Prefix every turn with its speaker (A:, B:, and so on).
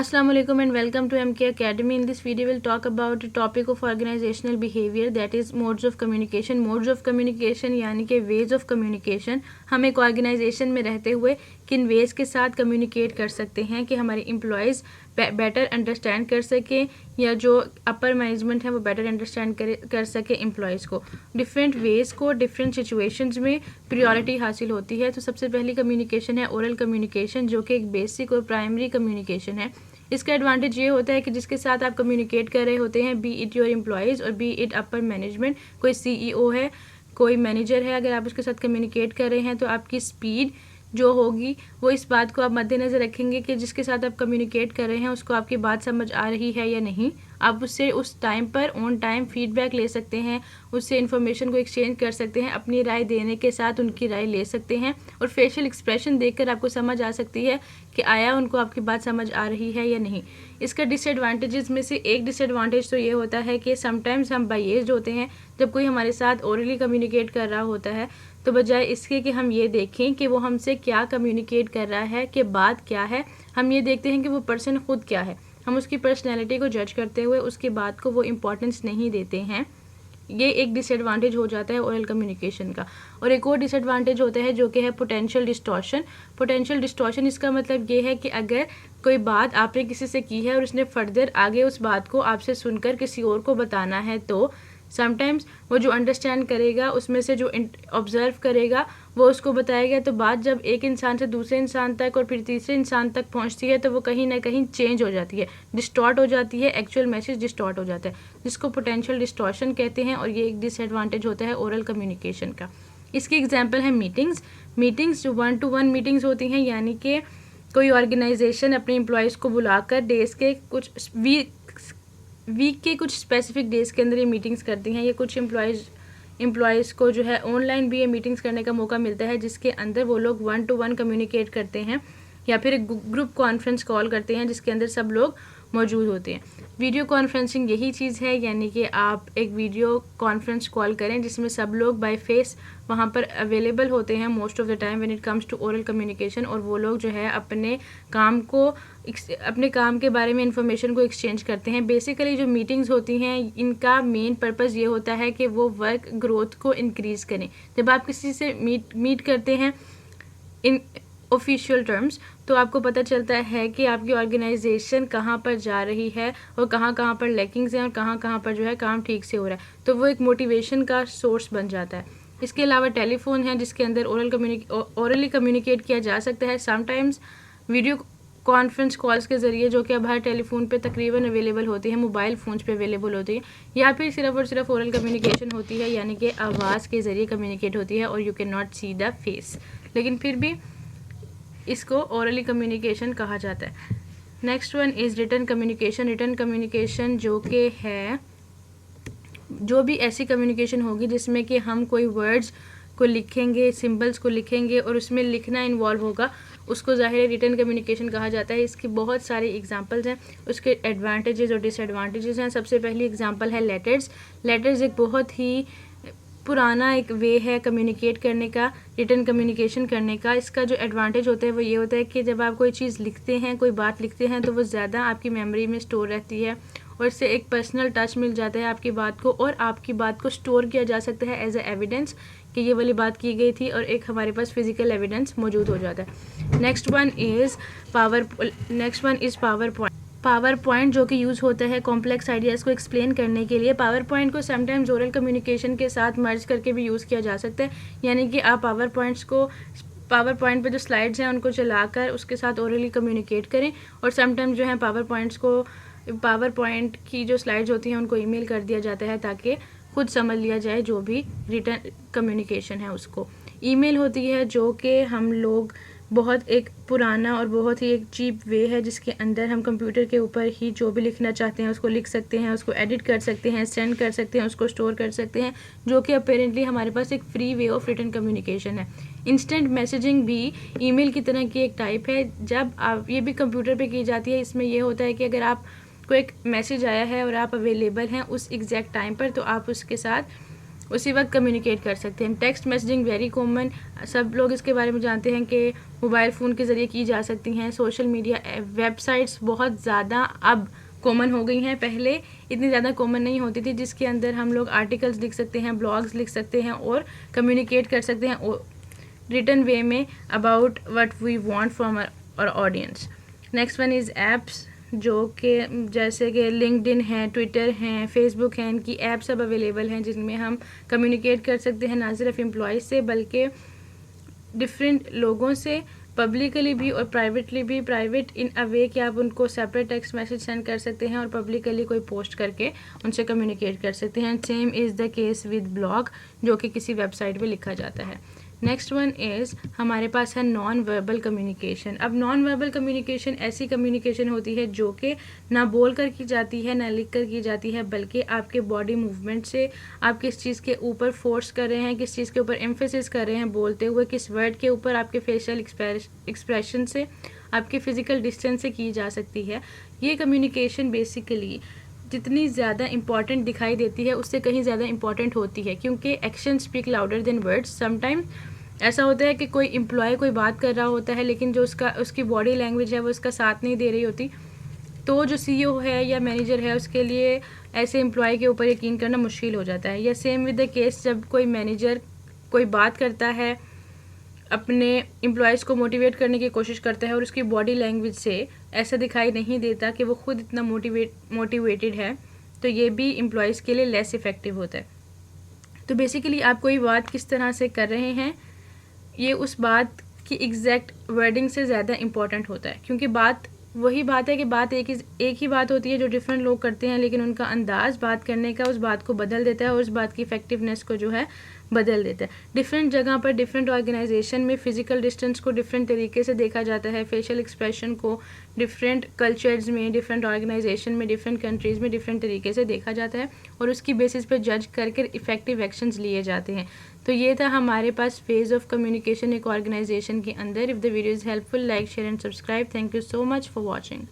A: Assalamualaikum and welcome to MK Academy. In this video, we'll talk about the topic of organizational behavior, that is modes of communication. Modes of communication यानी कि ways of communication. हम एक organization में रहते हुए किन ways के साथ communicate कर सकते हैं कि हमारे employees बेटर अंडरस्टैंड कर सकें या जो अपर मैनेजमेंट है वो बेटर अंडरस्टैंड कर सके एम्प्लॉयज़ को. डिफरेंट वेज़ को डिफरेंट सिचुएशंस में प्रायोरिटी हासिल होती है. तो सबसे पहली कम्युनिकेशन है ओरल कम्युनिकेशन, जो कि एक बेसिक और प्राइमरी कम्युनिकेशन है. इसका एडवांटेज ये होता है कि जिसके साथ आप कम्युनिकेट कर रहे होते हैं, बी इट योर एम्प्लॉयज़ और बी इट अपर मैनेजमेंट, कोई CEO है, कोई मैनेजर है, अगर आप उसके साथ कम्युनिकेट कर रहे हैं तो आपकी स्पीड जो होगी वो इस बात को आप मद्देनज़र रखेंगे कि जिसके साथ आप कम्युनिकेट कर रहे हैं उसको आपकी बात समझ आ रही है या नहीं. आप उससे उस टाइम पर ऑन टाइम फीडबैक ले सकते हैं, उससे इन्फॉर्मेशन को एक्सचेंज कर सकते हैं, अपनी राय देने के साथ उनकी राय ले सकते हैं और फेशियल एक्सप्रेशन देखकर आपको समझ आ सकती है कि आया उनको आपकी बात समझ आ रही है या नहीं. इसका डिसएडवांटेजेस में से एक डिसएडवांटेज तो ये होता है कि समटाइम्स हम बायस्ड होते हैं. जब कोई हमारे साथ ओरली कम्युनिकेट कर रहा होता है तो बजाय इसके कि हम ये देखें कि वो हमसे क्या कम्युनिकेट कर रहा है, कि बात क्या है, हम ये देखते हैं कि वो पर्सन ख़ुद क्या है. हम उसकी पर्सनैलिटी को जज करते हुए उसकी बात को वो इम्पोर्टेंस नहीं देते हैं. ये एक डिसएडवांटेज हो जाता है ओरल कम्युनिकेशन का. और एक और डिसएडवांटेज होता है जो कि है पोटेंशियल डिस्टॉर्शन. पोटेंशियल डिस्टॉर्शन इसका मतलब ये है कि अगर कोई बात आपने किसी से की है और उसने फर्दर आगे उस बात को आपसे सुनकर किसी और को बताना है, तो समटाइम्स वो जो अंडरस्टैंड करेगा उसमें से जो ऑब्ज़र्व करेगा वो उसको बताएगा. तो बात जब एक इंसान से दूसरे इंसान तक और फिर तीसरे इंसान तक पहुंचती है तो वो कहीं ना कहीं चेंज हो जाती है, डिस्टॉर्ट हो जाती है, एक्चुअल मैसेज डिस्टॉर्ट हो जाता है, जिसको पोटेंशियल डिस्टॉर्शन कहते हैं. और ये एक डिसएडवांटेज होता है ओरल कम्युनिकेशन का. इसकी एग्जांपल है मीटिंग्स जो 1-to-1 मीटिंग्स होती हैं, यानी कि कोई ऑर्गेनाइजेशन अपने एम्प्लॉयज़ को बुलाकर डेज़ के कुछ वीक के कुछ स्पेसिफिक डेज़ के अंदर ये मीटिंग्स करती हैं. ये कुछ एम्प्लॉयज़ को जो है ऑनलाइन भी ये मीटिंग्स करने का मौका मिलता है, जिसके अंदर वो लोग 1-to-1 कम्युनिकेट करते हैं या फिर एक ग्रुप कॉन्फ्रेंस कॉल करते हैं जिसके अंदर सब लोग मौजूद होते हैं. वीडियो कॉन्फ्रेंसिंग यही चीज़ है, यानी कि आप एक वीडियो कॉन्फ्रेंस कॉल करें जिसमें सब लोग बाय फेस वहाँ पर अवेलेबल होते हैं most of the time when it comes to oral communication. और वो लोग जो है अपने काम के बारे में इंफॉर्मेशन को एक्सचेंज करते हैं. बेसिकली जो मीटिंग्स होती हैं इनका मेन पर्पज़ ये होता है कि वो वर्क ग्रोथ को इंक्रीज़ करें. जब आप किसी से मीट करते हैं इन ऑफिशियल टर्म्स, तो आपको पता चलता है कि आपकी ऑर्गेनाइजेशन कहाँ पर जा रही है और कहाँ कहाँ पर लैकिंग्स हैं और कहाँ कहाँ पर जो है काम ठीक से हो रहा है. तो वो एक मोटिवेशन का सोर्स बन जाता है. इसके अलावा टेलीफोन है जिसके अंदर ओरली कम्युनिकेट किया जा सकता है. समटाइम्स वीडियो कॉन्फ्रेंस कॉल्स के ज़रिए, जो कि अब हर टेलीफोन पे तकरीबन अवेलेबल होती है, मोबाइल फ़ोन्स पे अवेलेबल होती है, या फिर सिर्फ और सिर्फ ओरल कम्युनिकेशन होती है, यानी कि आवाज़ के ज़रिए कम्युनिकेट होती है और you can not see the face, लेकिन फिर भी इसको ओरली कम्युनिकेशन कहा जाता है. Next one is written communication. Written communication जो कि है जो भी ऐसी कम्युनिकेशन होगी जिसमें कि हम कोई वर्ड्स को लिखेंगे, सिंबल्स को लिखेंगे और उसमें लिखना इन्वॉल्व होगा, उसको ज़ाहिर रिटन कम्युनिकेशन कहा जाता है. इसकी बहुत सारे एग्जांपल्स हैं, उसके एडवांटेजेस और डिसएडवांटेजेस हैं. सबसे पहली एग्जांपल है लेटर्स एक बहुत ही पुराना एक वे है कम्युनिकेट करने का, रिटन कम्युनिकेशन करने का. इसका जो एडवांटेज होता है वो ये होता है कि जब आप कोई चीज़ लिखते हैं, कोई बात लिखते हैं, तो वो ज़्यादा आपकी मेमोरी में स्टोर रहती है और इससे एक पर्सनल टच मिल जाता है आपकी बात को, और आपकी बात को स्टोर किया जा सकता है एज ए एविडेंस कि ये वाली बात की गई थी, और एक हमारे पास फिजिकल एविडेंस मौजूद हो जाता है. Next one is power point जो कि यूज़ होता है कॉम्प्लेक्स आइडियाज़ को एक्सप्लेन करने के लिए. पावर पॉइंट को समटाइम्स ओरल कम्युनिकेशन के साथ मर्ज करके भी यूज़ किया जा सकता है, यानी कि आप पावर पॉइंट पे जो स्लाइड्स हैं उनको चलाकर उसके साथ ओरली कम्युनिकेट करें, और समटाइम्स जो है पावर पॉइंट की जो स्लाइड्स होती हैं उनको ईमेल कर दिया जाता है ताकि खुद समझ लिया जाए जो भी रिटन कम्युनिकेशन है उसको. ईमेल होती है जो कि हम लोग बहुत एक पुराना और बहुत ही एक चीप वे है जिसके अंदर हम कंप्यूटर के ऊपर ही जो भी लिखना चाहते हैं उसको लिख सकते हैं, उसको एडिट कर सकते हैं, सेंड कर सकते हैं, उसको स्टोर कर सकते हैं, जो कि अपेरेंटली हमारे पास एक free way of written communication है. इंस्टेंट मैसेजिंग भी ईमेल की तरह की एक टाइप है. जब आप ये भी कंप्यूटर पे की जाती है. इसमें यह होता है कि अगर आपको एक मैसेज आया है और आप अवेलेबल हैं उस एग्जैक्ट टाइम पर, तो आप उसके साथ उसी वक्त कम्युनिकेट कर सकते हैं। टेक्स्ट मैसेजिंग वेरी कॉमन, सब लोग इसके बारे में जानते हैं कि मोबाइल फ़ोन के ज़रिए की जा सकती हैं। सोशल मीडिया वेबसाइट्स बहुत ज़्यादा अब कॉमन हो गई हैं, पहले इतनी ज़्यादा कॉमन नहीं होती थी, जिसके अंदर हम लोग आर्टिकल्स लिख सकते हैं, ब्लॉग्स लिख सकते हैं और कम्युनिकेट कर सकते हैं रिटन वे में about what we want from our audience. Next one is apps, जो कि जैसे कि लिंक्डइन है, ट्विटर हैं, फेसबुक हैं, इनकी ऐप्स सब अवेलेबल हैं जिनमें हम कम्युनिकेट कर सकते हैं, ना सिर्फ एम्प्लॉयज़ से बल्कि डिफरेंट लोगों से, पब्लिकली भी और प्राइवेटली भी। प्राइवेट इन अ वे कि आप उनको सेपरेट टेक्स्ट मैसेज सेंड कर सकते हैं और पब्लिकली कोई पोस्ट करके उनसे कम्युनिकेट कर सकते हैं। Same is the case with blog, जो कि किसी वेबसाइट पे लिखा जाता है। नेक्स्ट वन इज़ हमारे पास है नॉन वर्बल कम्युनिकेशन। अब नॉन वर्बल कम्युनिकेशन ऐसी कम्युनिकेशन होती है जो कि ना बोल कर की जाती है, ना लिख कर की जाती है, बल्कि आपके बॉडी मूवमेंट से आप किस चीज़ के ऊपर फोर्स कर रहे हैं, किस चीज़ के ऊपर एम्फेसिस कर रहे हैं बोलते हुए, किस वर्ड के ऊपर, आपके फेशियल एक्सप्रेशन से, आपके फिजिकल डिस्टेंस से की जा सकती है। ये कम्युनिकेशन बेसिकली जितनी ज़्यादा इंपॉर्टेंट दिखाई देती है उससे कहीं ज़्यादा इंपॉर्टेंट होती है, क्योंकि action speak louder than words. Sometime ऐसा होता है कि कोई एम्प्लॉय कोई बात कर रहा होता है, लेकिन जो उसकी बॉडी लैंग्वेज है वो उसका साथ नहीं दे रही होती, तो जो सीईओ है या मैनेजर है उसके लिए ऐसे एम्प्लॉय के ऊपर यकीन करना मुश्किल हो जाता है। या सेम विद द केस, जब कोई मैनेजर कोई बात करता है, अपने एम्प्लॉयज़ को मोटिवेट करने की कोशिश करता है और उसकी बॉडी लैंग्वेज से ऐसा दिखाई नहीं देता कि वो खुद इतना मोटिवेटेड है, तो ये भी एम्प्लॉयज़ के लिए लेस इफ़ेक्टिव होता है। तो बेसिकली आप कोई बात किस तरह से कर रहे हैं, ये उस बात की एग्जैक्ट वर्डिंग से ज़्यादा इम्पॉर्टेंट होता है, क्योंकि बात वही बात है कि बात एक ही बात होती है जो डिफरेंट लोग करते हैं, लेकिन उनका अंदाज़ बात करने का उस बात को बदल देता है और उस बात की इफेक्टिवनेस को जो है बदल देता है। डिफरेंट जगह पर, डिफरेंट ऑर्गेनाइजेशन में फ़िज़िकल डिस्टेंस को डिफरेंट तरीके से देखा जाता है, फेशियल एक्सप्रेशन को डिफरेंट कल्चर्स में, डिफरेंट ऑर्गेनाइजेशन में, डिफरेंट कंट्रीज़ में डिफरेंट तरीके से देखा जाता है और उसकी बेसिस पर जज करके इफ़ेक्टिव एक्शंस लिए जाते हैं। तो ये था हमारे पास फेज ऑफ कम्युनिकेशन एक ऑर्गेनाइजेशन के अंदर। If the video is helpful, like, share and subscribe. Thank you so much for watching.